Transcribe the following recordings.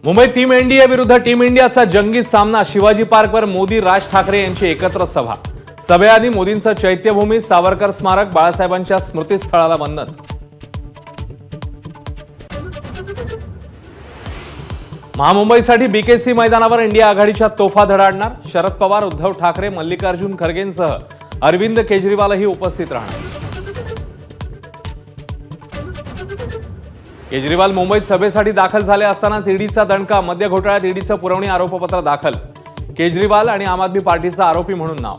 मुंबईत team India विरुद्ध team इंडियाचा जंगी सामना शिवाजी पार्कवर मोदी राज ठाकरे यांची एकत्र सभा। सभेआधी मोदींचं चैत्यभूमी सावरकर स्मारक बाळासाहेबांच्या स्मृतीस्थळाला वंदन। महामुंबईसाठी बीकेसी मैदानावर इंडिया आघाडीच्या तोफा धडाडणार। शरद पवार, उद्धव ठाकरे, मल्लिकार्जुन खरगेंसह अरविंद केजरीवालही उपस्थित राहणार। केजरीवाल मुंबईत सभेसाठी दाखल झाले असतानाच ईडीचा दणका। मद्य घोटाळ्यात ईडीचं पुरवणी आरोपपत्र दाखल। केजरीवाल आणि आम आदमी पार्टीचा आरोपी म्हणून नाव।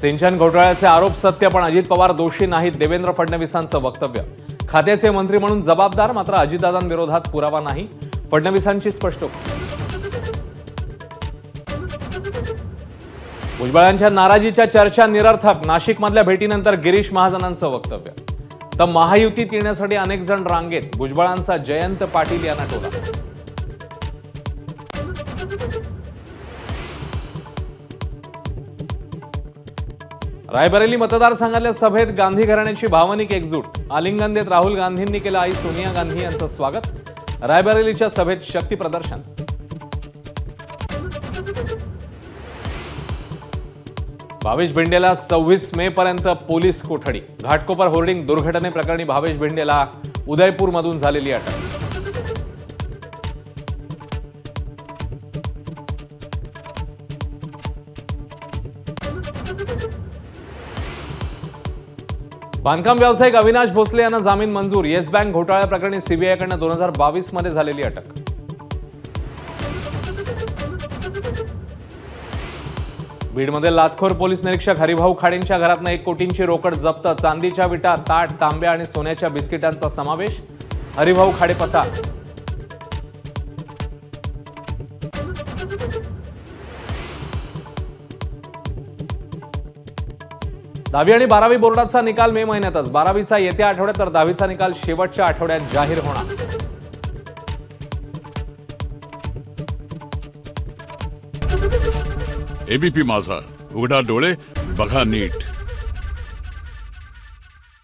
सिंचन घोटाळ्याचे आरोप सत्य, पण अजित पवार दोषी नाहीत, देवेंद्र फडणवीसांचं वक्तव्य। खात्याचे मंत्री म्हणून जबाबदार, मात्र अजितदादांविरोधात पुरावा नाही, फडणवीसांची स्पष्टोक्ती। भुजबळांच्या नाराजीच्या चर्चा निरर्थक। नाशिकमधल्या भेटीनंतर गिरीश महाजनांचं वक्तव्य। तर महायुतीत येण्यासाठी अनेक जण रांगेत, भुजबळांचा जयंत पाटील यांना टोला। रायबरेली मतदारसंघातल्या सभेत गांधी घराण्याची भावनिक एकजूट। आलिंगन देत राहुल गांधींनी केलं आई सोनिया गांधी यांचं स्वागत। रायबरेलीच्या सभेत शक्ती प्रदर्शन। भावेश भिंडेला 26 मे पर्यंत पोलीस कोठडी। घाटकोपर होर्डिंग दुर्घटनेप्रकरणी भावेश भिंडेला उदयपूरमधून झालेली अटक। बांधकाम व्यावसायिक अविनाश भोसले यांना जामीन मंजूर। येस बँक घोटाळ्याप्रकरणी सीबीआयकडनं 2022 मध्ये झालेली अटक। बीडमध्ये लाचखोर पोलीस निरीक्षक हरिभाऊ खाडेंच्या घरातून 1 कोटींची रोकड जप्त। चांदीच्या विटा, ताट, तांब्या आणि सोन्याच्या बिस्किटांचा समावेश। हरिभाऊ खाडे पसार। 10वी आणि 12वी बोर्डाचा निकाल मे महिन्यातच। 12वीचा येत्या आठवड्यात, तर 10वीचा निकाल शेवटच्या आठवड्यात जाहीर होणार। एबीपी माझा, उघडा डोळे बघा नीट।